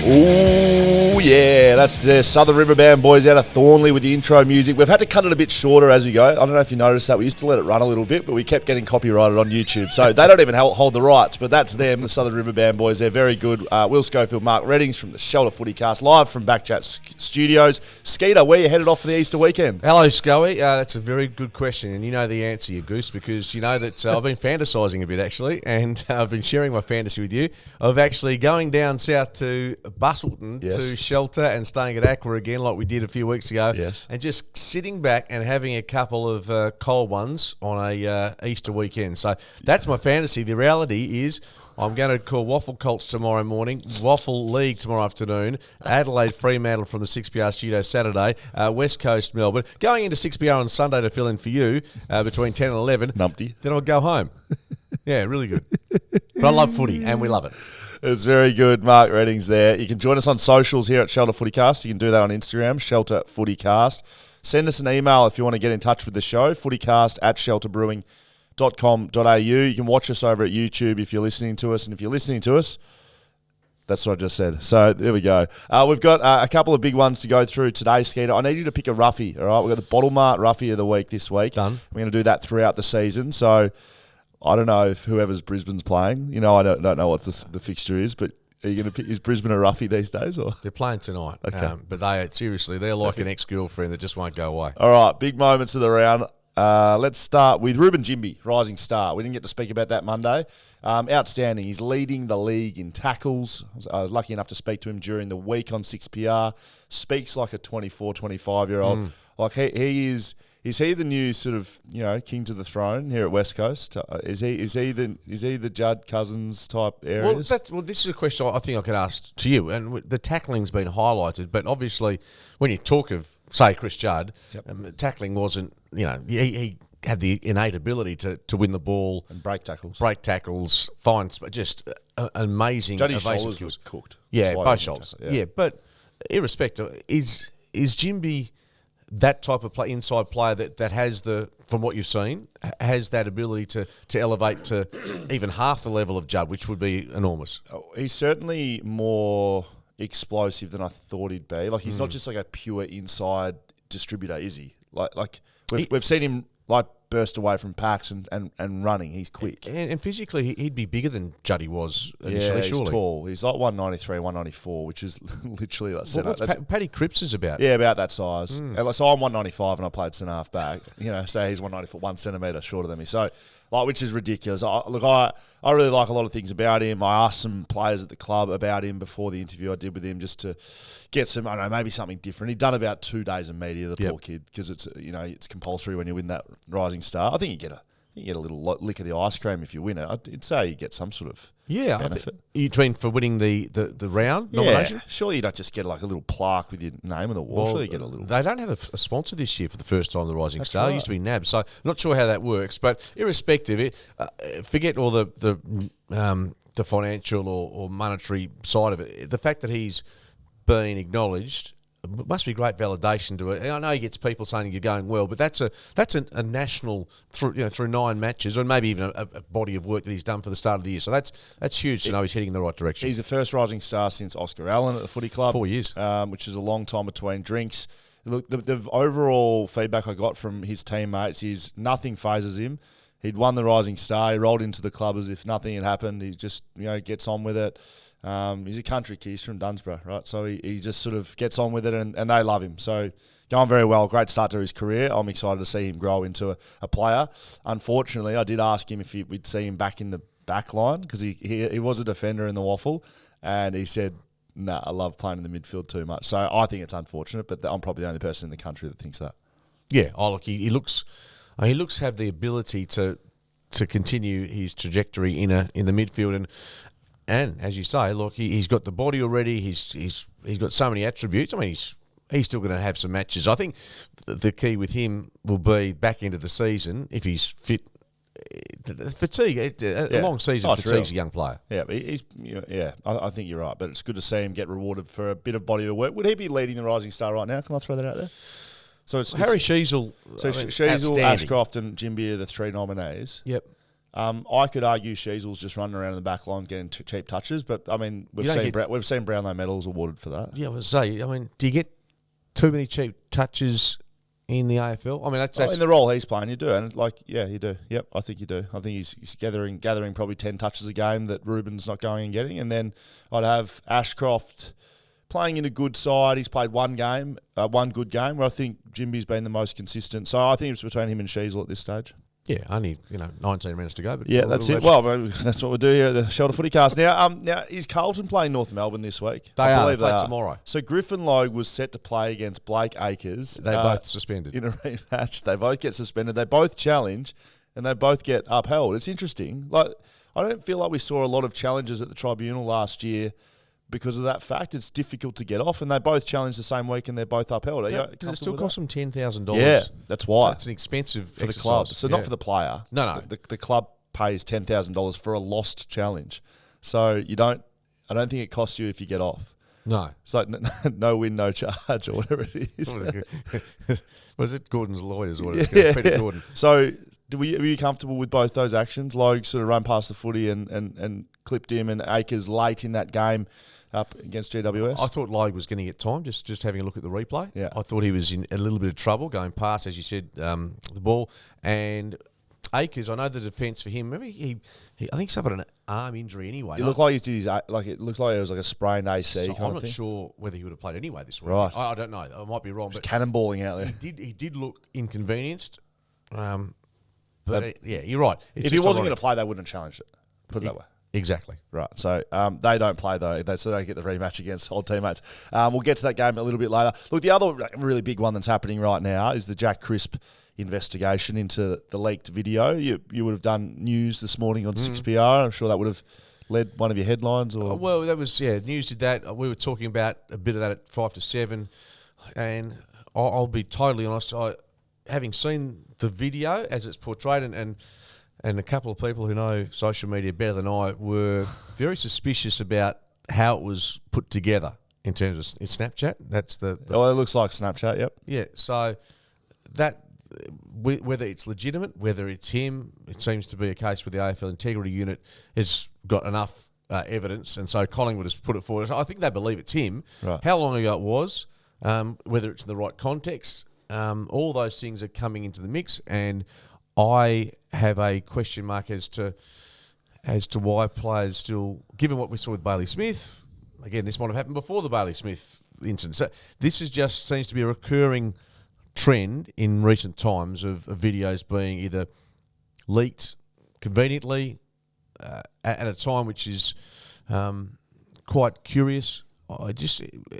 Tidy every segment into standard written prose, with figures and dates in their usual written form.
Oh, yeah, that's the Southern River Band boys out of Thornley with the intro music. We've had to cut it a bit shorter as we go. I don't know if you noticed that. We used to let it run a little bit, but we kept getting copyrighted on YouTube. So they don't even hold the rights, but that's them, the Southern River Band boys. They're very good. Will Schofield, Mark Reddings from the Shelter FootyCast, live from BackChat Studios. Skeeter, where you headed off for the Easter weekend? Hello, Scully. That's a very good question, and you know the answer, you goose, because you know that I've been fantasising a bit, actually, and I've been sharing my fantasy with you of actually going down south to Busselton to Shelter and staying at Aqua again like we did a few weeks ago, and just sitting back and having a couple of cold ones on a Easter weekend. So that's my fantasy. The reality is I'm going to call Waffle Colts tomorrow morning, Waffle League tomorrow afternoon, Adelaide Fremantle from the 6PR studio Saturday, West Coast Melbourne, going into 6PR on Sunday to fill in for you between 10 and 11. Numpty. Then I'll go home. Yeah, really good. But I love footy, and we love it. It's very good. Mark Reddings there. You can join us on socials here at Shelter FootyCast. You can do that on Instagram, Shelter FootyCast. Send us an email if you want to get in touch with the show, footycast@shelterbrewing.com.au. You can watch us over at YouTube if you're listening to us. And if you're listening to us, that's what I just said. So there we go. We've got a couple of big ones to go through today, Skeeter. I need you to pick a roughie, all right? We've got the Bottle Mart roughie of the week this week. Done. We're going to do that throughout the season. So I don't know if whoever's Brisbane's playing. You know, I don't know what the fixture is, but are you going to pick, is Brisbane a roughie these days? Or they're playing tonight. Okay. But they're like an ex-girlfriend that just won't go away. All right, big moments of the round. Let's start with Ruben Jimby, rising star. We didn't get to speak about that Monday. Outstanding. He's leading the league in tackles. I was lucky enough to speak to him during the week on 6PR. Speaks like a 24, 25-year-old. Like he is. Is he the new sort of, you know, king to the throne here at West Coast? Is he the Judd Cousins type areas? Well, this is a question I think I could ask to you. And the tackling's been highlighted, but obviously when you talk of, say, Chris Judd, tackling wasn't, you know, he had the innate ability to win the ball and break tackles, find just amazing. Juddy's shoulders was cooked. Yeah, both shoulders. Yeah, but irrespective, is Jimby that type of inside player that has from what you've seen, has that ability to elevate to even half the level of Judd, which would be enormous? He's certainly more explosive than I thought he'd be. Like, he's not just like a pure inside distributor, is he? Like we've seen him like burst away from packs and running. He's quick. And physically, he'd be bigger than Juddy was initially, he's surely. Tall. He's like 193, 194, which is literally like centre. What's Paddy Cripps is about? Yeah, about that size. So I'm 195 and I played centre half back. You know, so he's 194, 1 centimetre shorter than me. So, like, which is ridiculous. I really like a lot of things about him. I asked some players at the club about him before the interview I did with him just to get some, I don't know, maybe something different. He'd done about 2 days of media, the poor kid, because it's, you know, it's compulsory when you win that Rising Star. I think you get a little lick of the ice cream if you win it. I'd say you get some sort of benefit. You mean for winning the round nomination? Yeah. Surely you don't just get like a little plaque with your name on the wall. Surely you get a little. They don't have a sponsor this year for the first time, the Rising Star. Right. It used to be NAB, so not sure how that works. But irrespective, forget all the financial or monetary side of it. The fact that he's been acknowledged must be great validation to it. I know he gets people saying you're going well, but that's a national through 9 matches, or maybe even a body of work that he's done for the start of the year. So that's huge to know he's heading in the right direction. He's the first Rising Star since Oscar Allen at the Footy Club. 4 years, which is a long time between drinks. Look, the overall feedback I got from his teammates is nothing phases him. He'd won the Rising Star. He rolled into the club as if nothing had happened. He just gets on with it. He's a country kid. He's from Dunsborough, right? So he just sort of gets on with it, and they love him. So going very well. Great start to his career. I'm excited to see him grow into a player. Unfortunately, I did ask him if we'd see him back in the back line because he was a defender in the Waffle, and he said, "Nah, I love playing in the midfield too much." So I think it's unfortunate, but I'm probably the only person in the country that thinks that. Yeah, look, he looks to have the ability to continue his trajectory in the midfield, and as you say, look, he's got the body already. He's got so many attributes. I mean, he's still going to have some matches. I think the key with him will be back into the season if he's fit. Fatigue, a long season fatigues a young player. Yeah, I think you're right. But it's good to see him get rewarded for a bit of body of work. Would he be leading the Rising Star right now? Can I throw that out there? So it's Harry Sheasel. So Sheasel, Ashcroft, and Jimby are the 3 nominees. Yep. I could argue Sheasel's just running around in the back line getting cheap touches, but I mean we've seen Brownlow medals awarded for that. Yeah, I would say. I mean, do you get too many cheap touches in the AFL? I mean, that's in the role he's playing, you do, and you do. Yep, I think you do. I think he's gathering probably 10 touches a game that Ruben's not going and getting, and then I'd have Ashcroft playing in a good side. He's played one good game, where I think Jimby's been the most consistent. So I think it's between him and Sheasel at this stage. Yeah, only 19 minutes to go. But yeah, that's it. Well, that's what we do here at the Shelter FootyCast. Now is Carlton playing North Melbourne this week? They play tomorrow. So Griffin Logue was set to play against Blake Acres. They both suspended in a rematch. They both get suspended. They both challenge, and they both get upheld. It's interesting. Like I don't feel like we saw a lot of challenges at the Tribunal last year. Because of that fact, it's difficult to get off, and they both challenged the same week, and they're both upheld. Because it still costs them $10,000. Yeah, that's why. So it's an expensive for the club. So not for the player. No. The club pays $10,000 for a lost challenge. So I don't think it costs you if you get off. No. It's like no win, no charge, or whatever it is. Was it Gordon's lawyers? What it's Peter Gordon. So were you comfortable with both those actions? Logue sort of run past the footy and clipped him, and Acres late in that game up against GWS. I thought Logue was going to get time, just having a look at the replay. Yeah. I thought he was in a little bit of trouble going past, as you said, the ball. And Acres, I know the defence for him. Maybe he I think he suffered an arm injury anyway. It looked like it looked like it was like a sprained AC. So kind I'm of not thing. sure whether he would have played anyway this week. Right. I don't know. I might be wrong. Just cannonballing out there. He did look inconvenienced. But you're right. If he wasn't going to play, they wouldn't have challenged it. Put it that way. Exactly. Right. So they don't play, though. They don't get the rematch against old teammates. We'll get to that game a little bit later. Look, the other really big one that's happening right now is the Jack Crisp investigation into the leaked video. You would have done news this morning on 6PR. I'm sure that would have led one of your headlines. Or well, that was, news did that. We were talking about a bit of that at 5 to 7. And I'll be totally honest, having seen the video as it's portrayed and a couple of people who know social media better than I were very suspicious about how it was put together in terms of Snapchat. That's it looks like Snapchat, yep. Yeah, so that, whether it's legitimate, whether it's him, it seems to be a case where the AFL Integrity Unit has got enough evidence, and so Collingwood has put it forward. So I think they believe it's him. Right. How long ago it was, whether it's in the right context, all those things are coming into the mix, and I have a question mark as to why players still, given what we saw with Bailey Smith, again, this might have happened before the Bailey Smith incident. So this just seems to be a recurring trend in recent times of videos being either leaked conveniently at a time which is quite curious.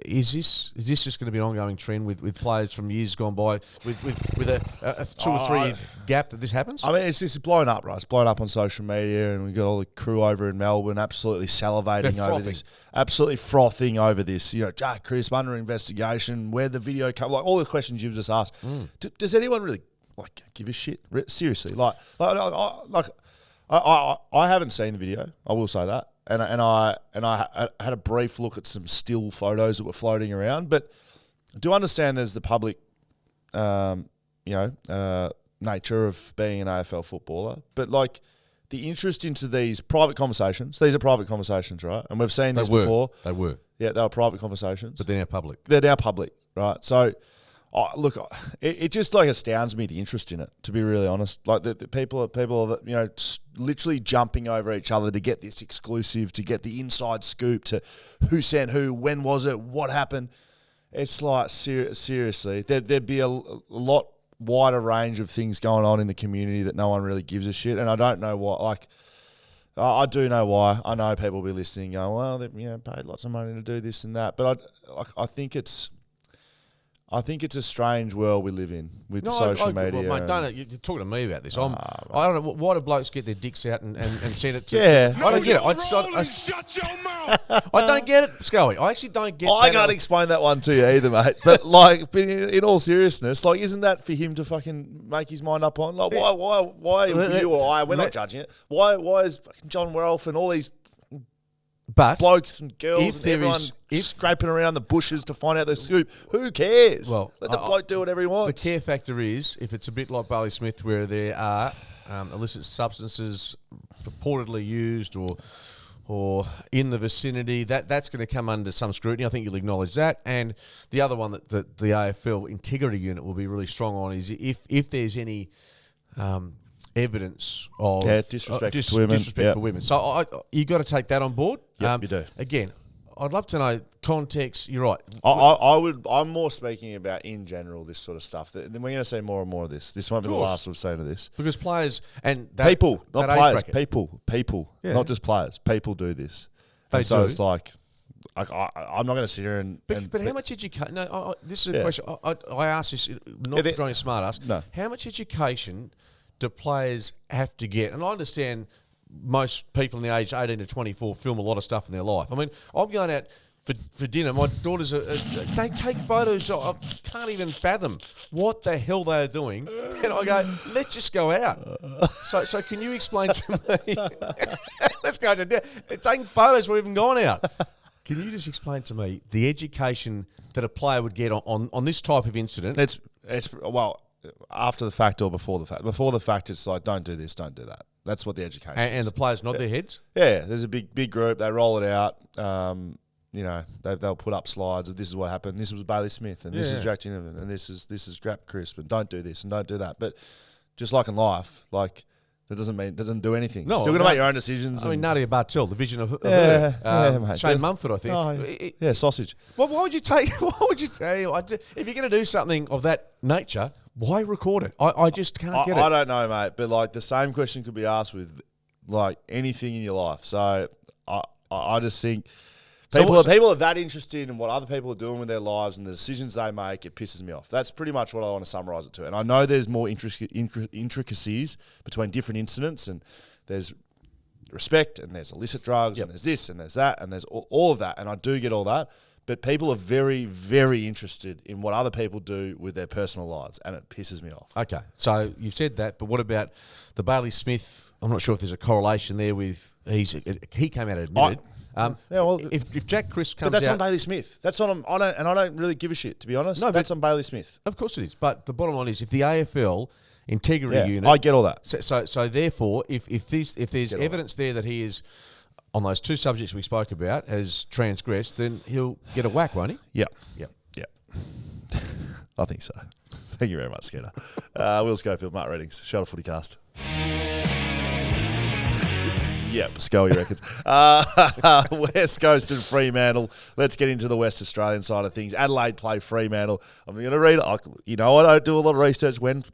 Is this just going to be an ongoing trend with players from years gone by with a 2 or 3 year gap that this happens? I mean, it's blown up, right? It's blown up on social media, and we've got all the crew over in Melbourne absolutely salivating over this, absolutely frothing over this. Jack Crisp under investigation, where the video come, like all the questions you've just asked. Does anyone really give a shit? Seriously, I haven't seen the video. I will say that. And I had a brief look at some still photos that were floating around, but I do understand there's the public, nature of being an AFL footballer. But the interest into these private conversations, these are private conversations, right? And we've seen this before. They were. Yeah, they were private conversations. But they're now public. They're now public, right? So, look, it just astounds me, the interest in it, to be really honest. The people that, literally jumping over each other to get this exclusive, to get the inside scoop, to who sent who, when was it, what happened. It's seriously, there'd be a lot wider range of things going on in the community that no one really gives a shit. And I don't know why, I do know why. I know people will be listening going, well, they paid lots of money to do this and that. But I think it's a strange world we live in with social media. Well, mate, you're talking to me about this. I don't know, why do blokes get their dicks out and send it to... Yeah. I don't get it. Shut your mouth! I don't get it, Scully. I actually don't get I can't explain that one to you either, mate. But, in all seriousness, isn't that for him to fucking make his mind up on? Why you or I, we're not judging it. Why is fucking John Werolf and all these... But blokes and girls and everyone scraping around the bushes to find out the scoop. Who cares? Well, let the bloke do whatever he wants. The care factor is, if it's a bit like Bailey Smith, where there are illicit substances purportedly used or in the vicinity, that's going to come under some scrutiny. I think you'll acknowledge that. And the other one that the AFL Integrity Unit will be really strong on is if there's any evidence of disrespect to women. Disrespect for women. So you got to take that on board. Yep, you do. Again, I'd love to know context. You're right. I'm more speaking about in general this sort of stuff. Then we're going to see more and more of this. This won't be the last we've seen of this. Because players and people, not that players, bracket. people, not just players. People do this. They so do. It's like I'm not going to sit here and. But how much education? No, this is a question. I asked this, not trying to smart ass. No. How much education do players have to get? And I understand most people in the age 18 to 24 film a lot of stuff in their life. I mean, I'm going out for dinner. My daughters they take photos. I can't even fathom what the hell they are doing. And I go, let's just go out. So can you explain to me? Let's go to dinner. They're taking photos. We've even gone out. Can you just explain to me the education that a player would get on this type of incident? It's after the fact or before the fact. Before the fact, it's like, don't do this, don't do that. That's what the education is. And the players nod their heads? Yeah, there's a big group. They roll it out. They'll put up slides of this is what happened. This was Bailey Smith, and this is Jack Ginnivan, and this is Grap Crisp, and don't do this and don't do that. But just like in life, like that doesn't do anything. No, You're still going to make your own decisions. I mean, Nadia Bartel, the vision of mate. Shane Mumford, I think. Sausage. Well, why would you take? Why would you say if you're going to do something of that nature? Why record it? I just can't get it. I don't know, mate. But like the same question could be asked with like anything in your life. So I just think people are that interested in what other people are doing with their lives and the decisions they make. It pisses me off. That's pretty much what I want to summarise it to. And I know there's more intricacies between different incidents, and there's respect, and there's illicit drugs, and there's this, and there's that, and there's all of that. And I do get all that. But people are very, very interested in what other people do with their personal lives, and it pisses me off. Okay, so you've said that, but what about the Bailey Smith? I'm not sure if there's a correlation there with he came out and admitted. If Jack Crisp comes out, but that's on Bailey Smith. That's on. I don't really give a shit, to be honest. No, that's on Bailey Smith. Of course it is. But the bottom line is, if the AFL Integrity Unit, I get all that. So therefore, if there's evidence there that he is on those two subjects we spoke about has transgressed, then he'll get a whack, won't he? Yep. I think so. Thank you very much, Skeeter. Will Schofield, Mark Readings, Shuttle FootyCast. Yep, Scully records. West Coast and Fremantle. Let's get into the West Australian side of things. Adelaide play Fremantle. I'm going to read it. I don't do a lot of research when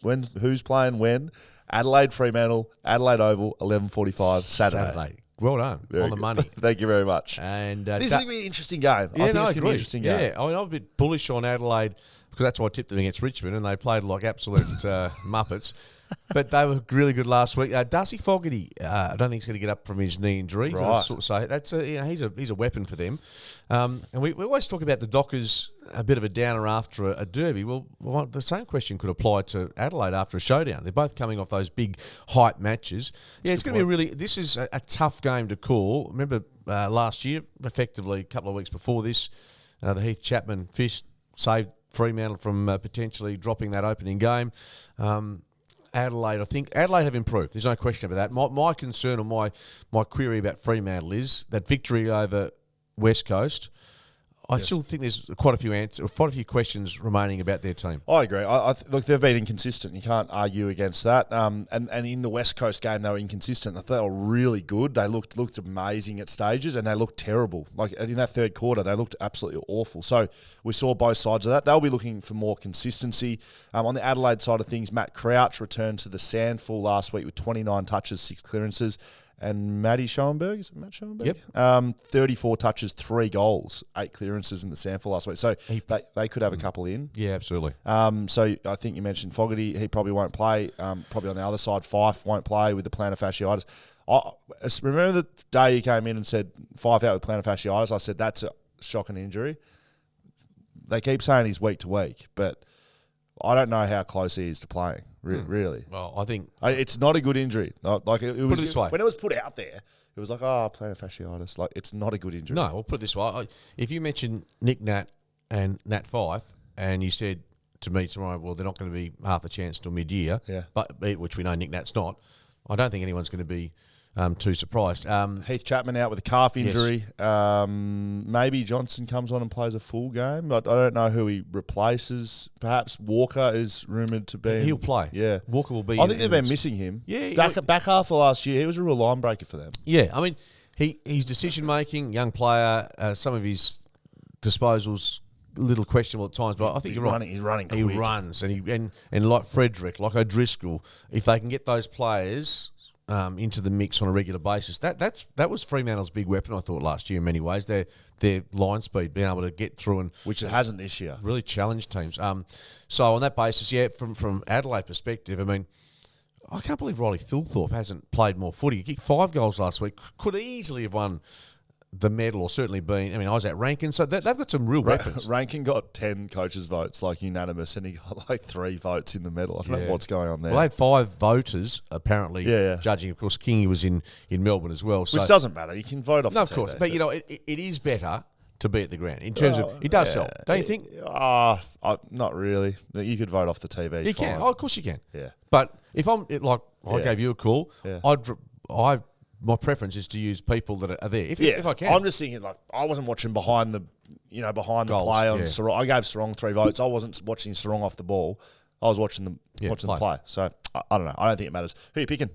who's playing when. Adelaide, Fremantle, Adelaide Oval, 11:45 Saturday. Well done. Very on the good. money. Thank you very much. And this is going to be an interesting game. I think it's going to be an interesting game. Yeah, I mean, I'm a bit bullish on Adelaide because that's why I tipped them against Richmond, and they played like absolute muppets. But they were really good last week. Darcy Fogarty, I don't think he's going to get up from his knee injury. Right. So that's he's a weapon for them. And we always talk about the Dockers a bit of a downer after a derby. Well, the same question could apply to Adelaide after a showdown. They're both coming off those big hype matches. It's going to be this is a tough game to call. Remember last year, effectively a couple of weeks before this, the Heath Chapman fist saved Fremantle from potentially dropping that opening game. Adelaide, I think Adelaide have improved. There's no question about that. My concern or my query about Fremantle is that victory over West Coast. I still think there's quite a few questions remaining about their team. I agree. Look, they've been inconsistent. You can't argue against that. And in the West Coast game, they were inconsistent. I thought they were really good. They looked amazing at stages, and they looked terrible. Like in that third quarter, they looked absolutely awful. So we saw both sides of that. They'll be looking for more consistency. On the Adelaide side of things, Matt Crouch returned to the Sandful last week with 29 touches, 6 clearances. And Matty Schoenberg, is it Matt Schoenberg? Yep. 34 touches, 3 goals, 8 clearances in the Sandful last week. So they could have a couple in. Yeah, absolutely. So I think you mentioned Fogarty. He probably won't play. Probably on the other side, Fife won't play with the plantar fasciitis. I remember the day you came in and said Fife out with plantar fasciitis. I said that's a shocking injury. They keep saying he's week to week, but I don't know how close he is to playing. Really. Well, I think it's not a good injury. Like it was put it this way. When it was put out there, it was like, plantar fasciitis. Like it's not a good injury. No, we'll put it this way. If you mention Nick Nat and Nat Fife, and you said to me tomorrow, well, they're not going to be half a chance till mid-year, yeah. but which we know Nick Nat's not. I don't think anyone's going to be too surprised. Heath Chapman out with a calf injury. Maybe Johnson comes on and plays a full game. I don't know who he replaces. Perhaps Walker is rumoured to be. He'll play. Yeah. Walker will be. I think they've been missing him. Yeah. Back half of last year, he was a real line breaker for them. Yeah, I mean, his decision-making, young player, some of his disposals, a little questionable at times, but I think you're right. He's running He quick. runs, and like Frederick, like O'Driscoll, if they can get those players into the mix on a regular basis, that was Fremantle's big weapon, I thought, last year in many ways. Their line speed, being able to get through and Which it hasn't this year. really challenge teams. So on that basis, yeah, from Adelaide perspective, I mean, I can't believe Riley Thilthorpe hasn't played more footy. He kicked 5 goals last week. Could easily have won the medal, or certainly been. I mean, Isaac Rankin. So they've got some real weapons. Rankin got 10 coaches' votes, like unanimous, and he got like 3 votes in the medal. I don't know what's going on there. Well, they had 5 voters, apparently, Yeah. judging. Of course, Kingy was in Melbourne as well. So. Which doesn't matter. You can vote off No, the of course. TV, But, you know, it is better to be at the ground in terms of it does help, don't you think? Not really. You could vote off the TV. You can. Oh, of course you can. Yeah. But if I gave you a call, Yeah. my preference is to use people that are there if I can. I'm just thinking, like, I wasn't watching behind the Goals, play on yeah. Sarong. I gave Sarong 3 votes. I wasn't watching Sarong off the ball. I was watching them play. So I don't know. I don't think it matters. Who are you picking?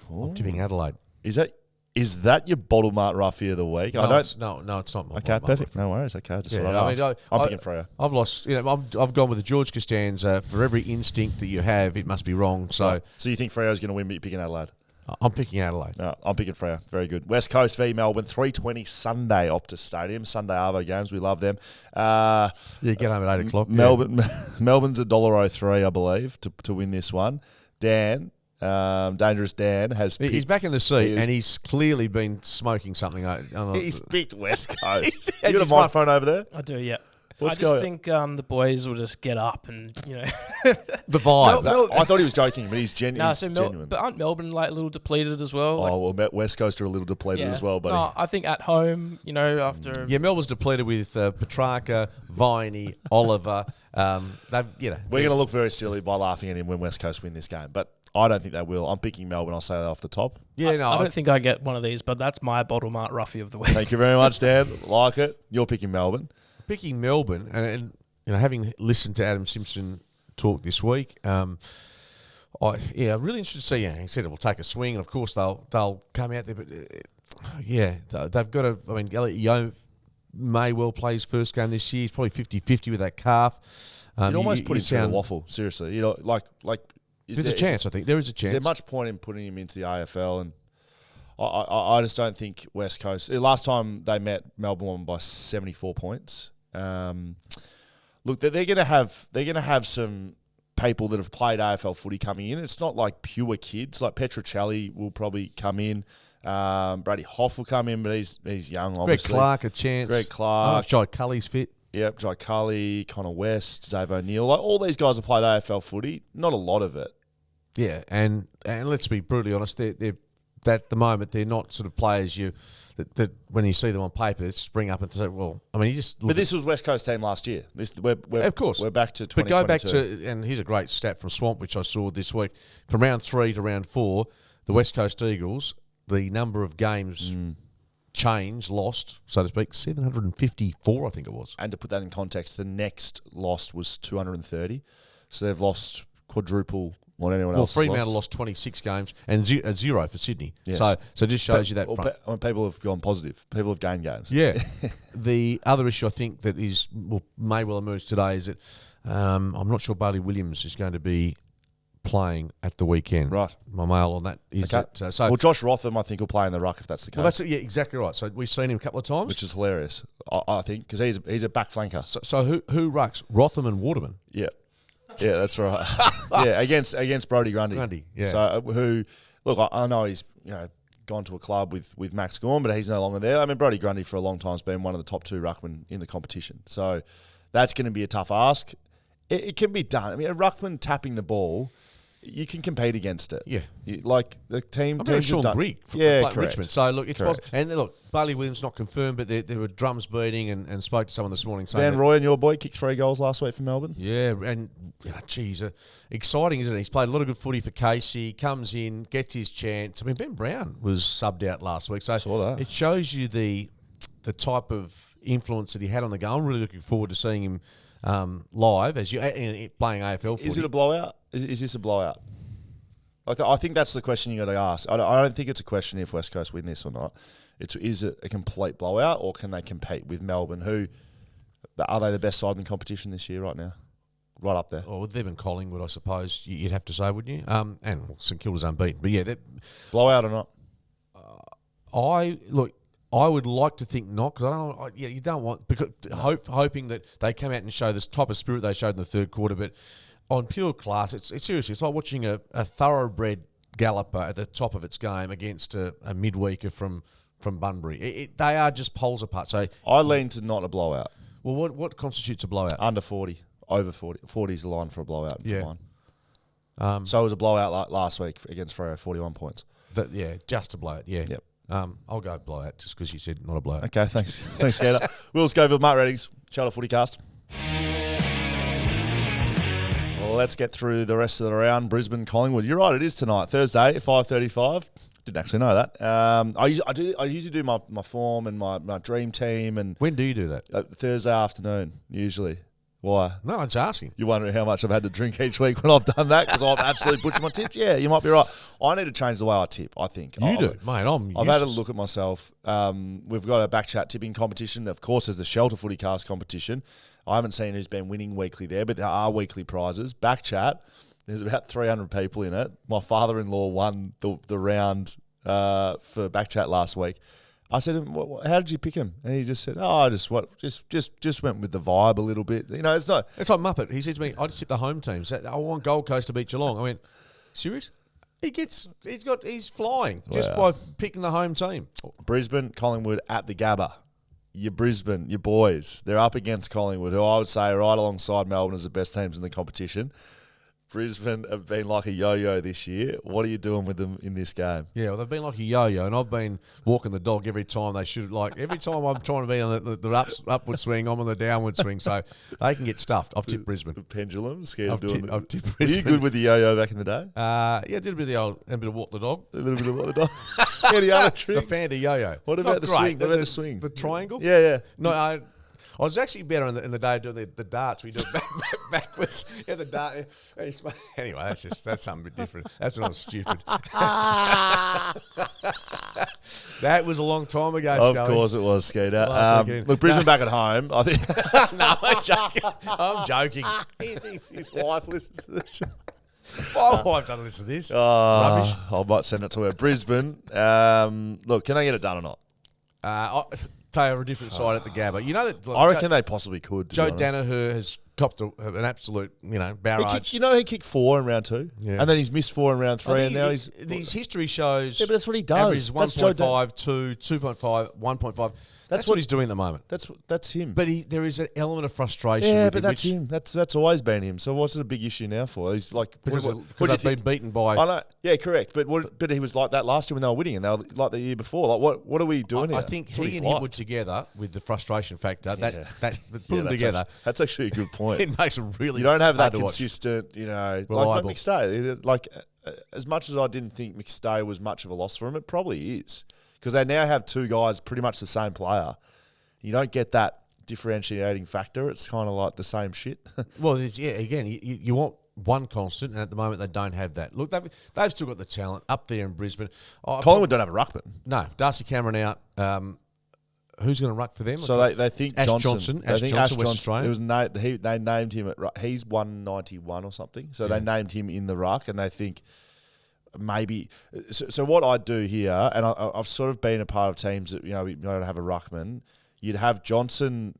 I'm tipping Adelaide. Is that your bottle mart roughie of the week? No, it's not. Okay, perfect. No worries. Okay, just Yeah, what I asked. I'm picking Freo. I've lost. I've gone with the George Costanza. For every instinct that you have, it must be wrong. So you think Freo's going to win, but you're picking Adelaide? I'm picking Adelaide. No, I'm picking Freo. Very good. West Coast v Melbourne, 3:20 Sunday, Optus Stadium. Sunday Arvo games. We love them. Get home at 8 o'clock. Melbourne's $1.03, I believe, to win this one. Dan, Dangerous Dan, has picked. He's back in the seat, and he's clearly been smoking something. He's picked West Coast. Yeah, You got a microphone over there? I do, yeah. What's I just going think the boys will just get up and, The vibe. I thought he was joking, but he's genuine. But aren't Melbourne like a little depleted as well? Like, Well, West Coast are a little depleted as well, buddy. No, I think at home, after... Yeah, Melbourne's depleted with Petrarca, Viney, Oliver. We're going to look very silly by laughing at him when West Coast win this game, but I don't think they will. I'm picking Melbourne. I'll say that off the top. I don't think I get one of these, but that's my bottle mart roughie of the week. Thank you very much, Dan. Like it. You're picking Melbourne. Picking Melbourne, and having listened to Adam Simpson talk this week, I'm really interested to see. He said it will take a swing, and of course they'll come out there. But they've got to. I mean, Elliot Yeo may well play his first game this year. He's probably 50-50 with that calf. You'd almost put him through the waffle. Seriously, there's a chance. I think there is a chance. Is there much point in putting him into the AFL? And I just don't think West Coast. Last time they met, Melbourne won by 74 points. Look, they're going to have some people that have played AFL footy coming in. It's not like pure kids. Like Petruccelli will probably come in. Brady Hoff will come in, but he's young, obviously. Greg Clark a chance. Greg Clark. Jai Cully's fit. Yep, Jai Cully, Connor West, Zave O'Neill. Like, all these guys have played AFL footy. Not a lot of it. Yeah, and let's be brutally honest, they're at the moment they're not sort of players that when you see them on paper spring up and say, well, I mean, you just. But this was West Coast team last year. Of course, we're back to 2022. But go back to, and here's a great stat from Swamp which I saw this week. From round 3 to round 4, the West Coast Eagles, the number of games lost, so to speak, 754, I think it was. And to put that in context, the next lost was 230, so they've lost quadruple what anyone else. Well, Fremantle lost 26 games and 0 for Sydney. Yes. So it just shows you that front. People have gone positive. People have gained games. Yeah. The other issue I think that may well emerge today is that I'm not sure Bailey Williams is going to be playing at the weekend. Right. My mail on that is okay. that. Well, Josh Rotham, I think, will play in the ruck if that's the case. Well, that's exactly right. So we've seen him a couple of times, which is hilarious. I think because he's a back flanker. So who rucks? Rotham and Waterman. Yeah. Yeah, that's right. Yeah, against Brodie Grundy. Yeah. So I know he's gone to a club with Max Gorn, but he's no longer there. I mean, Brodie Grundy for a long time has been one of the top 2 ruckmen in the competition. So that's going to be a tough ask. It can be done. I mean, a ruckman tapping the ball you can compete against it. Yeah. Like the team. I'm very Sean Grigg from correct. Richmond. So look, it's Correct. possible. And look, Bailey Williams not confirmed, but there were drums beating, and spoke to someone this morning saying Van Royen, your boy, kicked 3 goals last week for Melbourne. Yeah, and geez, exciting, isn't it? He's played a lot of good footy for Casey. Comes in, gets his chance. I mean, Ben Brown was subbed out last week, so Saw that. it shows you the type of influence that he had on the game. I'm really looking forward to seeing him live as you playing AFL footy. Is it a blowout? Is this a blowout? I think that's the question you got to ask. I don't think it's a question if West Coast win this or not. Is it a complete blowout, or can they compete with Melbourne? Who are they the best side in the competition this year right now? Right up there. Well, with them and Collingwood, I suppose you'd have to say, wouldn't you? And St Kilda's unbeaten, but yeah, Blowout or not? I would like to think not, because I don't know. Yeah, you don't want, because hoping that they come out and show this type of spirit they showed in the third quarter. But on pure class, it's seriously, it's like watching a thoroughbred galloper at the top of its game against a midweeker from Bunbury. They are just poles apart. So I lean to not a blowout. Well, what constitutes a blowout? Under 40, over 40. 40 is the line for a blowout. Yeah. So it was a blowout last week against Freo, 41 points. Just a blowout. Yeah. Yep. I'll go blowout just because you said not a blowout. Okay, thanks. Thanks, Gator. Will Schofield, Mark Reddings, Charter FootyCast. Well, let's get through the rest of the round. Brisbane, Collingwood. You're right, it is tonight, Thursday, 5:35. Didn't actually know that. I usually do my form and my dream team. And when do you do that? Thursday afternoon, usually. Why? No, I'm just asking. You're wondering how much I've had to drink each week when I've done that because I've absolutely butchered my tips? Yeah, you might be right. I need to change the way I tip, I think. You do, mate. I've had a look at myself. We've got a BackChat tipping competition. Of course, there's the Shelter FootyCast competition. I haven't seen who's been winning weekly there, but there are weekly prizes. BackChat, there's about 300 people in it. My father-in-law won the round for BackChat last week. I said, "How did you pick him?" And he just said, "Oh, I just went with the vibe a little bit." You know, it's not. It's like Muppet. He said to me, "I just tip the home teams. I want Gold Coast to beat Geelong." I went, "Serious?" He's flying just by picking the home team. Brisbane, Collingwood at the Gabba. Your Brisbane, your boys, they're up against Collingwood, who I would say right alongside Melbourne as the best teams in the competition. Brisbane have been like a yo-yo this year. What are you doing with them in this game? Yeah, well, they've been like a yo-yo, and I've been walking the dog every time they should. Like every time I'm trying to be on the upward swing, I'm on the downward swing, so they can get stuffed. I've tipped Brisbane. The pendulum, scared of doing it. I've tipped Were Brisbane. you good with the yo-yo back in the day? Yeah, I did a bit of a bit of walk the dog. A little bit of what the dog. Any other tricks? A fan of yo-yo. What about Not the great. swing? What about the swing? The triangle? Yeah. No, I was actually better in the day doing the darts. We do it backwards. Yeah, the dart. Anyway, that's something a bit different. That's when I was stupid. That was a long time ago. Of course it was, Skeeter. Look, Brisbane back at home. I think. No, I'm joking. I'm joking. His wife listens to the show. My wife doesn't listen to this. Rubbish. I might send it to her. Brisbane. Look, can they get it done or not? They are a different side at the Gabba. You know that. I reckon they possibly could. Joe Danaher has copped an absolute, barrage. He kicked 4 in round 2, and then he's missed 4 in round 3, and now he's. His history shows. Yeah, but that's what he does. Average 1.5, 2, 2.5, 1.5. That's what he's doing at the moment. That's him. But there is an element of frustration. Yeah, with but that's him. That's always been him. So what's it a big issue now for? He's like because they've been beaten by. I know. Yeah, correct. But he was like that last year when they were winning, and they were like the year before. Like what are we doing here? I think he and him were together with the frustration factor. That put them together. That's actually a good point. It makes them really. You don't have that hard to watch. consistent, Reliable. like McStay. Like as much as I didn't think McStay was much of a loss for him, it probably is because they now have 2 guys pretty much the same player. You don't get that differentiating factor. It's kind of like the same shit. Well, again, you want one constant, and at the moment they don't have that. Look, they've still got the talent up there in Brisbane. Collingwood don't have a ruckman. No, Darcy Cameron out. Who's going to ruck for them? So they think Ash Johnson. Ash Johnson, West Australian. It was they named him at he's 191 or something. So they named him in the ruck, and they think maybe. So what I do here, and I've sort of been a part of teams that we don't have a ruckman. You'd have Johnson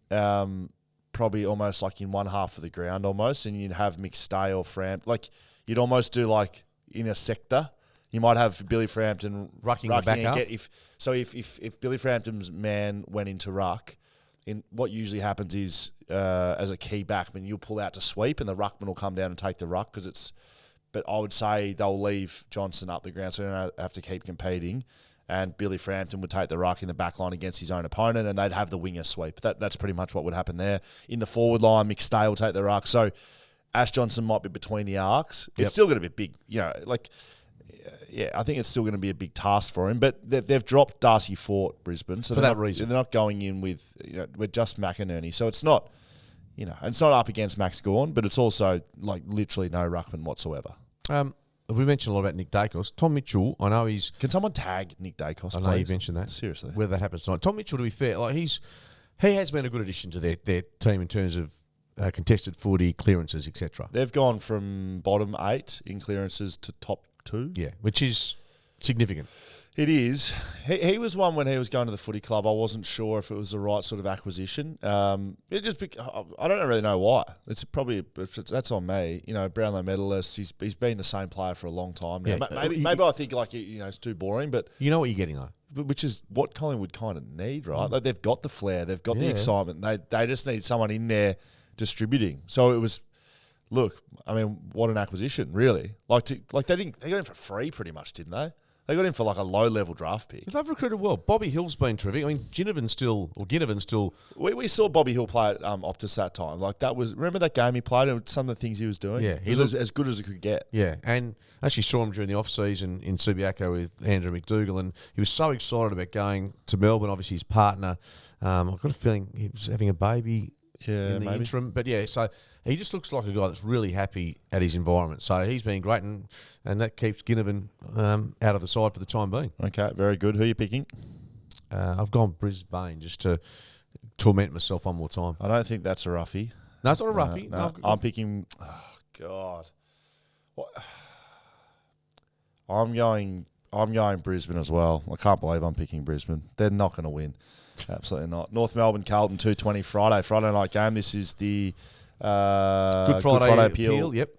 probably almost like in one half of the ground almost, and you'd have McStay or Frampton. Like you'd almost do like in a sector. You might have Billy Frampton rucking the back up. If Billy Frampton's man went into ruck, what usually happens is as a key backman, you'll pull out to sweep, and the ruckman will come down and take the ruck because it's but I would say they'll leave Johnson up the ground so they don't have to keep competing. And Billy Frampton would take the ruck in the back line against his own opponent, and they'd have the winger sweep. That's pretty much what would happen there. In the forward line, McStay will take the ruck. So Ash Johnson might be between the arcs. Yep. It's still going to be big, I think it's still going to be a big task for him. But they've dropped Darcy Fort, Brisbane. So for that reason. They're not going in with, with just McInerney. So it's not, it's not up against Max Gawn, but it's also like literally no ruckman whatsoever. We mentioned a lot about Nick Dacos. Tom Mitchell, I know he's... Can someone tag Nick Dacos, I know please? you mentioned that. Seriously. Whether that happens tonight. Tom Mitchell, to be fair, he has been a good addition to their team in terms of contested footy, clearances, etc. They've gone from bottom 8 in clearances to top 2. Yeah, which is significant. It is. He was one when he was going to the footy club. I wasn't sure if it was the right sort of acquisition. I don't really know why. That's on me. Brownlow medalist. He's been the same player for a long time now. Yeah. Maybe I think it's too boring, but you know what you're getting though. Which is what Collingwood kind of need, right? Like they've got the flair, they've got the excitement. They just need someone in there distributing. So it was. Look, I mean, what an acquisition, really. They got him for free, pretty much, didn't they? They got him for a low-level draft pick. They've recruited well. Bobby Hill's been terrific. I mean, Ginnivan's still... We saw Bobby Hill play at Optus that time. Remember that game he played and some of the things he was doing? Yeah. He was as good as it could get. Yeah, and actually saw him during the off-season in Subiaco with Andrew McDougall, and he was so excited about going to Melbourne, obviously his partner. I've got a feeling he was having a baby in the interim. But yeah, so he just looks like a guy that's really happy at his environment. So he's been great, and that keeps Ginnivan out of the side for the time being. Okay, very good. Who are you picking? I've gone Brisbane just to torment myself one more time. I don't think that's a roughie. No, it's not a roughie. No, I'm picking... Oh, God. What? I'm going Brisbane as well. I can't believe I'm picking Brisbane. They're not going to win. Absolutely not. North Melbourne, Carlton, 2:20 Friday night game. This is the Good Friday appeal. Yep.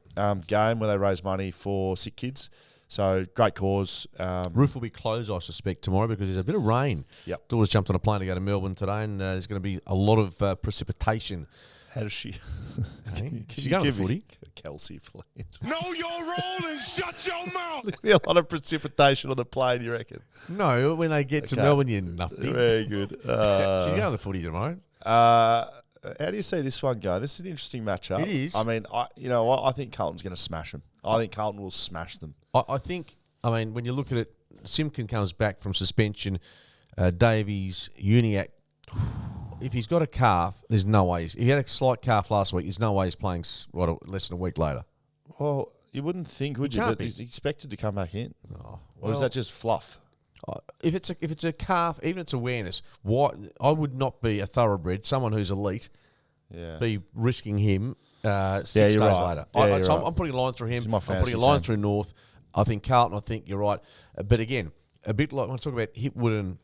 Game where they raise money for sick kids. So great cause. Roof will be closed, I suspect, tomorrow because there's a bit of rain. Yep. Daughter's jumped on a plane to go to Melbourne today, and there's going to be a lot of precipitation. How does she? She's going to footy. Kelsey, please. Know your role and shut your mouth. There'll be a lot of precipitation on the plane, you reckon? No, when they get to Melbourne, you're nothing. Very good. She's going to the footy tomorrow. How do you see this one go? This is an interesting matchup. It is. I mean, I think Carlton's going to smash them. I think Carlton will smash them. I think, when you look at it, Simpkin comes back from suspension. Davies, Uniac. If he's got a calf, there's no way. He had a slight calf last week. There's no way he's playing less than a week later. Well, you wouldn't think, would you? Can't But be. he's expected to come back in. Oh, Or is that just fluff? If it's a calf, even it's awareness, I would not be a thoroughbred, someone who's elite, be risking him 6 days later. I'm putting a line through him. I'm putting a line through North. I think Carlton, I think you're right. But again, a bit like when I talk about Hipwood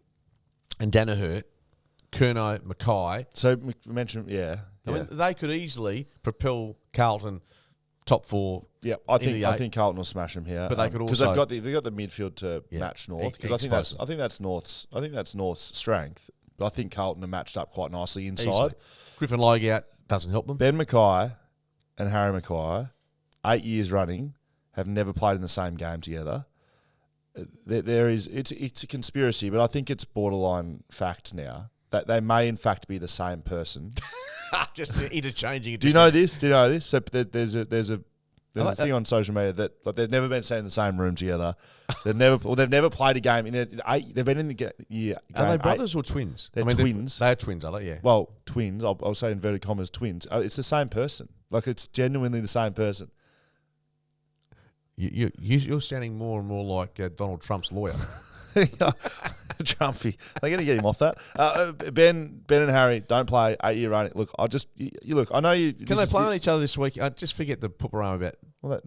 and Danaher, Curnow, Mackay. So we mentioned, I mean, they could easily propel Carlton top 4. Yeah, I think Carlton will smash them here. But they could because also they've got the midfield to match North. Because I think that's North's strength. But I think Carlton are matched up quite nicely inside. Easily. Griffin Logue out doesn't help them. Ben Mackay and Harry Mackay, 8 years running, have never played in the same game together. It's a conspiracy, but I think it's borderline fact now that they may in fact be the same person. Just interchanging it. Do you know this? So there's a thing on social media that they've never been seen in the same room together. They've never played a game in they've been in the year. Are they brothers or twins? They're twins. They are twins, are they? Yeah. Well, twins. I'll say inverted commas twins. It's the same person. It's genuinely the same person. You're sounding more and more like Donald Trump's lawyer. Trumpy. They're going to get him off that. Ben and Harry don't play 8-year running. Look, I know you. Can they play on each other this week? Just forget the pooperama about. Well,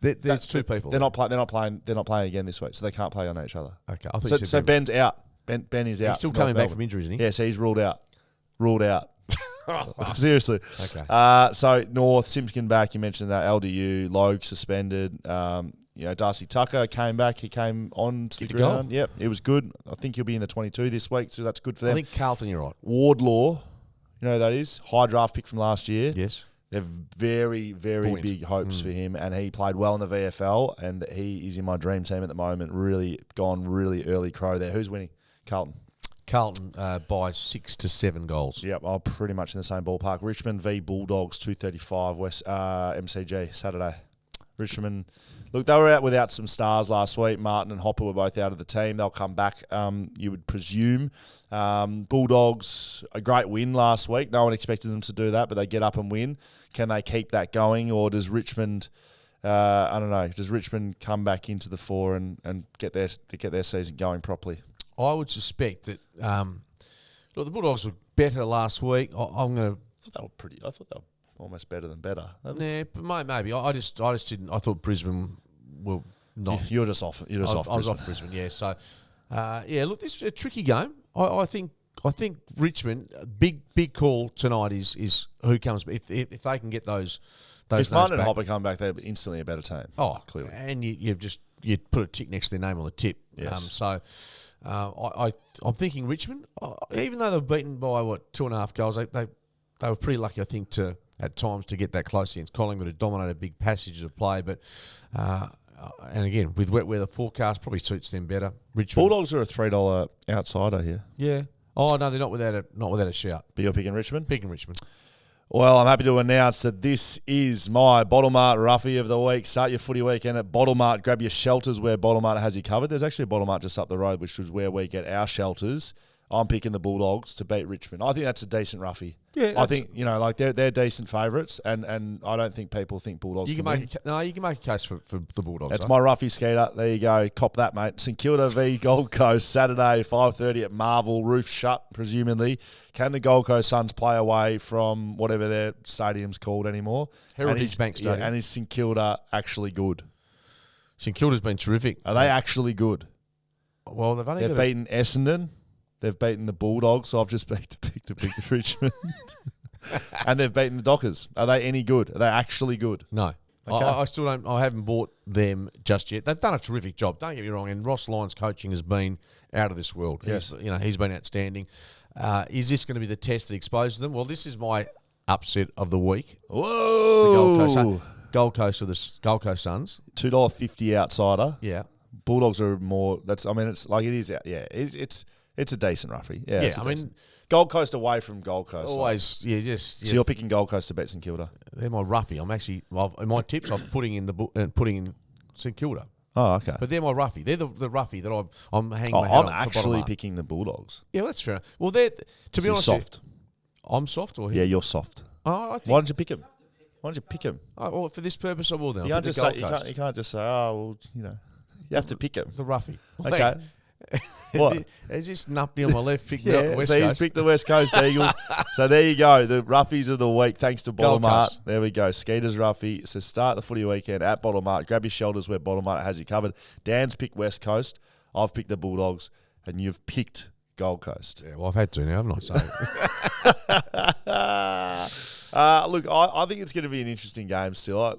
there's two people. They're not playing again this week, so they can't play on each other. Okay. I think so Ben's out. Ben is out. He's still coming back from injury, isn't he? Yeah, so he's ruled out. Seriously. Okay. So North, Simpkin back. You mentioned that. LDU, Logue suspended. Darcy Tucker came back. He came on to the ground. Yep, it was good. I think he'll be in the 22 this week, so that's good for them. I think Carlton, you're right. Wardlaw, you know who that is? High draft pick from last year. Yes. They're very, very Point. big hopes for him, and he played well in the VFL, and he is in my dream team at the moment. Really gone really early crow there. Who's winning? Carlton. Carlton by 6 to 7 goals. Yep, I'm pretty much in the same ballpark. Richmond v Bulldogs, 2:35 West MCG Saturday. Richmond, look, they were out without some stars last week. Martin and Hopper were both out of the team. They'll come back, you would presume. Bulldogs, a great win last week. No one expected them to do that, but they get up and win. Can they keep that going, or does Richmond, I don't know, does Richmond come back into the fore and get their season going properly? I would suspect that, look, the Bulldogs were better last week. I'm going to... I thought they were almost better than better. Nah, but maybe. I just didn't... I thought Brisbane were not... You're just off. You're just off. I was off Brisbane, yeah. So, look, this is a tricky game. I think Richmond, big call tonight is who comes... If they can get those if Martin and back, Hopper come back, they're instantly a better team. Oh, clearly. And you put a tick next to their name on the tip. Yes. I'm thinking Richmond, even though they're beaten by 2.5 goals, they were pretty lucky, I think, at times to get that close against Collingwood, to dominate big passages of play. But and again, with wet weather forecast, probably suits them better. Richmond. Bulldogs are a $3 outsider here. Yeah. Oh no, they're not without a shout. But you're picking Richmond? Picking Richmond. Well, I'm happy to announce that this is my Bottle Mart Roughie of the week. Start your footy weekend at Bottle Mart. Grab your shelters where Bottle Mart has you covered. There's actually a Bottle Mart just up the road, which is where we get our shelters. I'm picking the Bulldogs to beat Richmond. I think that's a decent roughie. Yeah, I think they're decent favourites, and I don't think people think Bulldogs. You can make a case for the Bulldogs. That's my roughie, Skeeter. There you go. Cop that, mate. St Kilda v Gold Coast Saturday 5:30 at Marvel. Roof shut, presumably. Can the Gold Coast Suns play away from whatever their stadium's called anymore? Heritage Bank Stadium. Yeah, and is St Kilda actually good? St Kilda's been terrific. Are they actually good? Well, they've beaten Essendon. They've beaten the Bulldogs, so I've just picked Richmond. And they've beaten the Dockers. Are they any good? Are they actually good? No. Okay. I still don't. I haven't bought them just yet. They've done a terrific job. Don't get me wrong. And Ross Lyon's coaching has been out of this world. Yes. He's been outstanding. Is this going to be the test that exposes them? Well, this is my upset of the week. Whoa! The Gold Coast Gold Coast Suns. $2.50 outsider. Yeah. Bulldogs are more. It's like it is. Yeah. It's a decent roughie. Yeah. I mean, Gold Coast away from Gold Coast. Always. So So you're picking Gold Coast to beat St Kilda. They're my roughie. I'm actually in my tips. I'm putting in St Kilda. Oh, okay. But they're my roughie. They're the roughie that I'm hanging my hat I'm on. actually picking the Bulldogs. Yeah, that's fair. Well, they're to be honest, soft. I'm soft, or Yeah, you're soft. I think, Why don't you pick him? Why don't you pick him? well, for this purpose, I will. Then You can't just say you can't just say, oh, well, you have to pick him. the roughie. Okay. What? It's just nupped on my left, picked Yeah, up the West so Coast. he's picked the West Coast Eagles. So there you go, the roughies of the week, thanks to Bottle Gold Mart. Coast. There we go, Skeeter's roughie. So start the footy weekend at Bottle Mart. Grab your shelters where Bottle Mart has you covered. Dan's picked West Coast. I've picked the Bulldogs, and you've picked Gold Coast. Yeah, well, I've had to now, haven't I? So Look, I think it's going to be an interesting game still.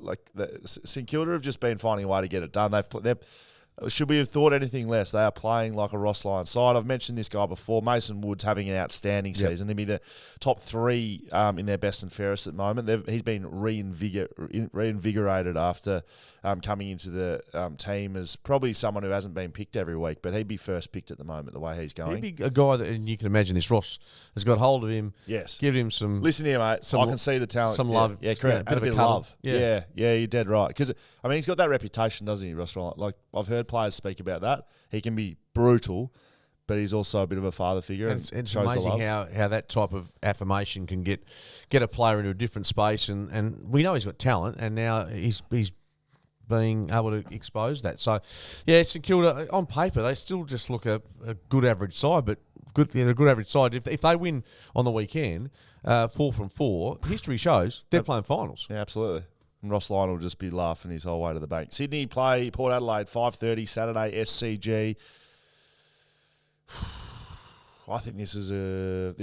St Kilda have just been finding a way to get it done. Should we have thought anything less? They are playing like a Ross Lyon side. I've mentioned this guy before. Mason Wood's having an outstanding season. He'll be the top 3 in their best and fairest at the moment. He's been reinvigorated after coming into the team as probably someone who hasn't been picked every week, but he'd be first picked at the moment the way he's going. he'd be a guy that, and you can imagine this, Ross has got hold of him. Yes. Give him some... Listen here, mate. I can see the talent. Some love. Yeah, correct. Yeah, a bit of cuddle. love. Yeah, you're dead right. Because, he's got that reputation, doesn't he, Ross Ryan? Like, I've heard players speak about that. He can be brutal, but he's also a bit of a father figure. And it's shows amazing the love. how that type of affirmation can get a player into a different space. And we know he's got talent, and now he's being able to expose that. So, yeah, St Kilda, on paper, they still just look a good average side, but a good average side. If they win on the weekend, 4 from 4, history shows they're playing finals. Yeah, absolutely. And Ross Lyon will just be laughing his whole way to the bank. Sydney play Port Adelaide 5:30 Saturday SCG. I think this is a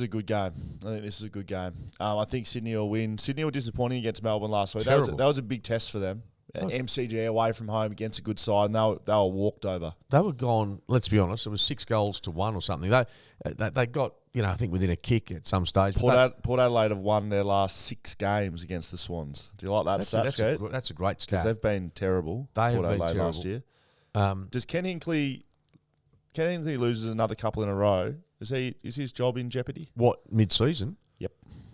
good game. I think Sydney will win. Sydney were disappointing against Melbourne last week. That was a big test for them. An MCG away from home against a good side, and they were walked over. They were gone, let's be honest, it was 6-1 or something. They got, I think within a kick at some stage. Port Adelaide have won their last 6 games against the Swans. Do you like that stat? That's a great stat. Because they've been terrible. They have Port been Adelaide terrible. last year. Does Ken Hinkley loses another couple in a row? Is his job in jeopardy? What, mid-season? Yep.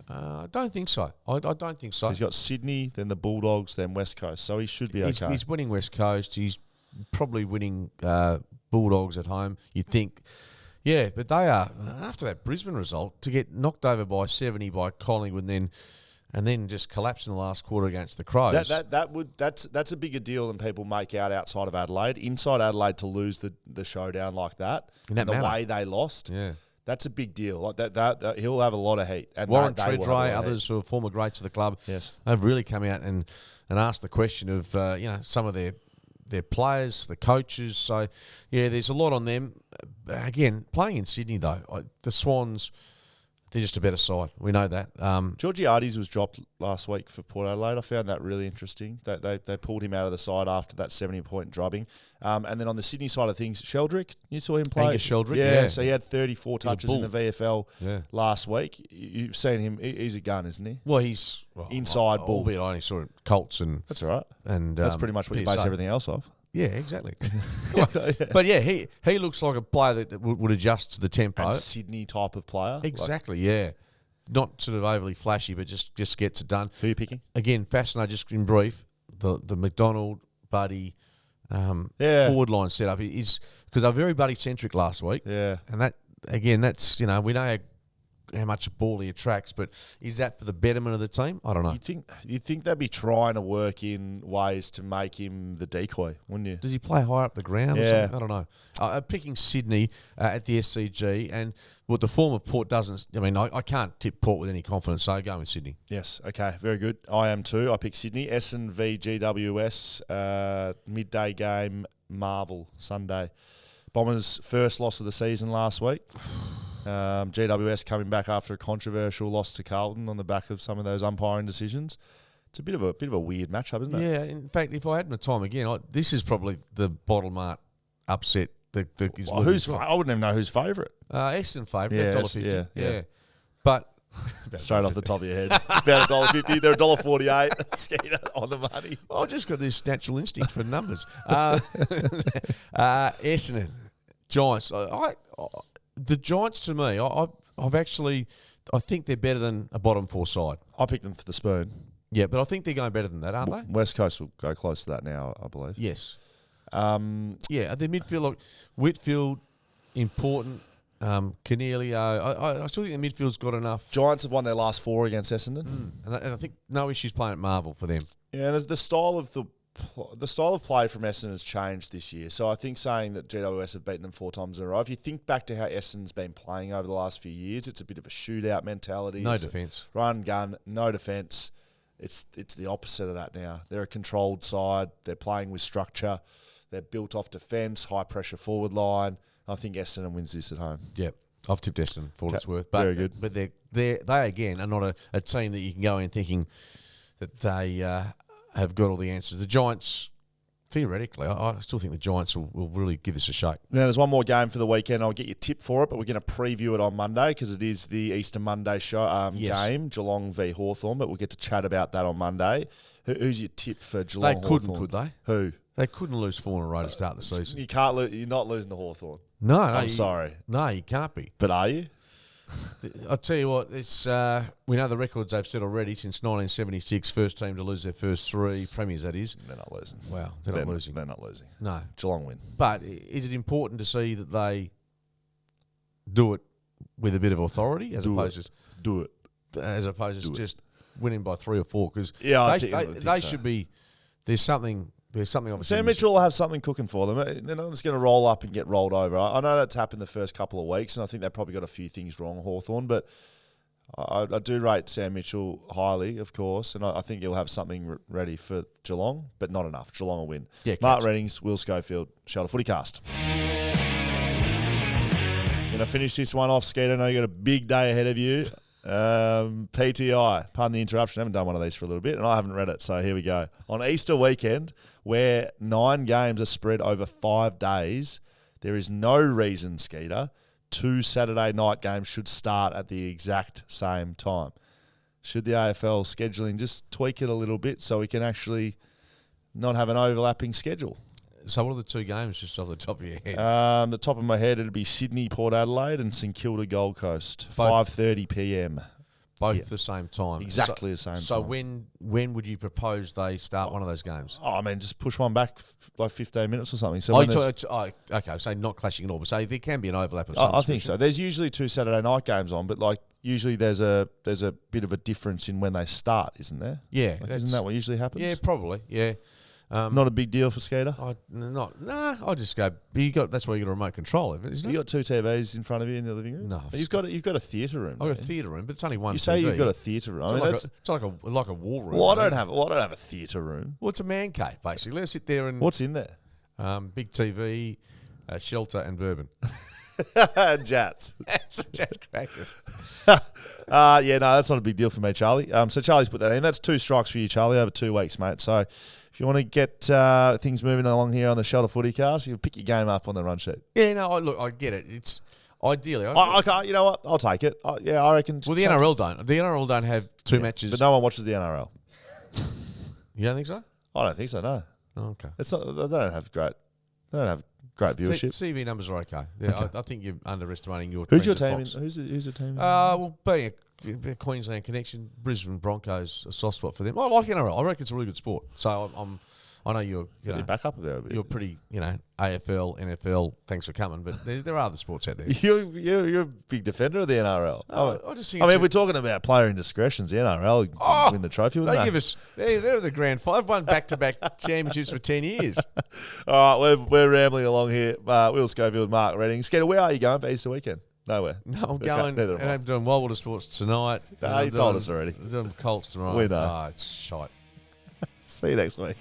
I don't think so. I don't think so. He's got Sydney, then the Bulldogs, then West Coast, so he should be okay. He's winning West Coast. He's probably winning Bulldogs at home, you'd think. Yeah, but they are, after that Brisbane result, to get knocked over by 70 by Collingwood and then just collapse in the last quarter against the Crows. That's a bigger deal than people make out outside of Adelaide. Inside Adelaide, to lose the showdown like that, the way they lost, that's a big deal. Like that he'll have a lot of heat. And Warren Treadray, others who are former greats of the club, have really come out and asked the question of some of their players, the coaches. So there's a lot on them. Again, playing in Sydney though, the Swans, they're just a better side. We know that. Georgiades was dropped last week for Port Adelaide. I found that really interesting. They pulled him out of the side after that 70-point drubbing. And then on the Sydney side of things, Sheldrick, you saw him play. Angus Sheldrick, yeah. So he had 34 touches in the VFL last week. You've seen him. He's a gun, isn't he? Well, he's inside ball. Albeit I only saw Colts and... That's all right. And that's pretty much what you base everything else off. Yeah, exactly. But he looks like a player that would adjust to the tempo. And Sydney type of player. Exactly, yeah. Not sort of overly flashy, but just gets it done. Who are you picking? Again, fascinating, just in brief, the McDonald, Buddy, forward line setup is because they're very Buddy-centric last week. Yeah. And that, again, that's, we know how much a ball he attracts, but is that for the betterment of the team? I don't know. You think they'd be trying to work in ways to make him the decoy, wouldn't you? Does he play higher up the ground or something? I don't know. I'm picking Sydney at the SCG, and what the form of Port doesn't... I can't tip Port with any confidence, so go with Sydney. Yes, okay, very good. I am too. I pick Sydney. Essendon v GWS, midday game, Marvel, Sunday. Bombers' first loss of the season last week. GWS coming back after a controversial loss to Carlton on the back of some of those umpiring decisions. It's a bit of a weird matchup, isn't it? Yeah. In fact, if I had my time again, this is probably the bottle mart upset that is. I wouldn't even know who's favourite. Essendon favourite, $1.50. Yeah. But straight off the top of your head, about $1.50. They're $1.48. Skeeter on the money. I've just got this natural instinct for numbers. Essendon, Giants. The Giants, to me, I think they're better than a bottom 4 side. I picked them for the spoon. Yeah, but I think they're going better than that, aren't they? West Coast will go close to that now, I believe. Yes. At the midfield, like Whitfield, important. Cornelio. I still think the midfield's got enough. Giants have won their last 4 against Essendon. And I think no issues playing at Marvel for them. Yeah, there's the style of play from Essendon has changed this year. So I think saying that GWS have beaten them 4 times in a row, if you think back to how Essendon's been playing over the last few years, it's a bit of a shootout mentality. No defence. Run, gun, no defence. It's the opposite of that now. They're a controlled side. They're playing with structure. They're built off defence, high-pressure forward line. I think Essendon wins this at home. Yep. I've tipped Essendon for what it's worth. But, very good. But they again, are not a team that you can go in thinking that they have got all the answers. The Giants, theoretically, I still think the Giants will really give this a shake. Now, there's one more game for the weekend. I'll get your tip for it, but we're going to preview it on Monday because it is the Easter Monday game, Geelong v Hawthorn, but we'll get to chat about that on Monday. Who's your tip for Geelong? They couldn't, could they? Who? They couldn't lose 4 in a row to start the season. You can't. You're not losing to Hawthorn. No, I'm sorry. No, you can't be. But are you? I'll tell you what. It's we know the records they've set already since 1976. First team to lose their first 3 premiers. That is. They're not losing. Wow, they're not losing. They're not losing. No, Geelong win. But is it important to see that they do it with a bit of authority as opposed to just winning by 3 or 4? Because they should be. There's something obviously. Sam Mitchell will have something cooking for them. They're not just going to roll up and get rolled over. I know that's happened the first couple of weeks, and I think they've probably got a few things wrong, Hawthorn, but I do rate Sam Mitchell highly, of course, and I think he'll have something ready for Geelong, but not enough. Geelong will win. Yeah, Mark Reddings, Will Schofield, Shelter FootyCast. Going to finish this one off, Skeeter. I know you got a big day ahead of you. PTI, pardon the interruption, I haven't done one of these for a little bit, and I haven't read it, so here we go. On Easter weekend, where 9 games are spread over 5 days, there is no reason, Skeeter, 2 Saturday night games should start at the exact same time. Should the AFL scheduling just tweak it a little bit so we can actually not have an overlapping schedule? So what are the 2 games just off the top of your head? The top of my head, it'd be Sydney, Port Adelaide and St Kilda, Gold Coast, 5:30 p.m. Both the same time. Exactly the same time. So when would you propose they start one of those games? Oh, I mean, just push one back like 15 minutes or something. So okay, so not clashing at all, but say there can be an overlap of some I think so. There's usually 2 Saturday night games on, but like usually there's a bit of a difference in when they start, isn't there? Yeah. Like, isn't that what usually happens? Yeah, probably, yeah. Not a big deal for Skeeter? I'll just go. That's where you got a remote control, isn't it? You got 2 TVs in front of you in the living room? No. You've got a theatre room. I've got a theatre room, but it's only one. You say TV. you've got a theatre room. It's like a war room. Well, I don't have a theatre room. Well, it's a man cave, basically. Let's sit there and... What's in there? Big TV, shelter and bourbon. Jats. Jats crackers. Yeah, no, that's not a big deal for me, Charlie. So Charlie's put that in. That's 2 strikes for you, Charlie, over 2 weeks, mate. So if you want to get things moving along here on the Shelter FootyCast, you pick your game up on the run sheet. Yeah, no, I get it. It's ideally... Okay, you know what? I'll take it. I reckon... Well, the NRL don't. The NRL don't have 2 matches. But no one watches the NRL. You don't think so? I don't think so, no. Oh, okay. It's not. They don't have great viewership. TV numbers are okay. Yeah, Okay. I think you're underestimating your... Who's your team? Who's the team? Well, being a Queensland connection, Brisbane Broncos, a soft spot for them. I like NRL. I reckon it's a really good sport. So I know you're... Get your back up there a bit. You're pretty, AFL, NFL, thanks for coming, but there are other sports out there. You're a big defender of the NRL. I just think if we're talking about player indiscretions, the NRL win the trophy. They give us... They're the grand final. They've won back-to-back championships for 10 years. All right, we're rambling along here. Will Schofield, Mark Redding. Skeeter, where are you going for Easter weekend? Nowhere. No, I'm going... and I'm doing Wild Water Sports tonight. You told us already. I'm doing Colts tomorrow. We know. It's shite. See you next week.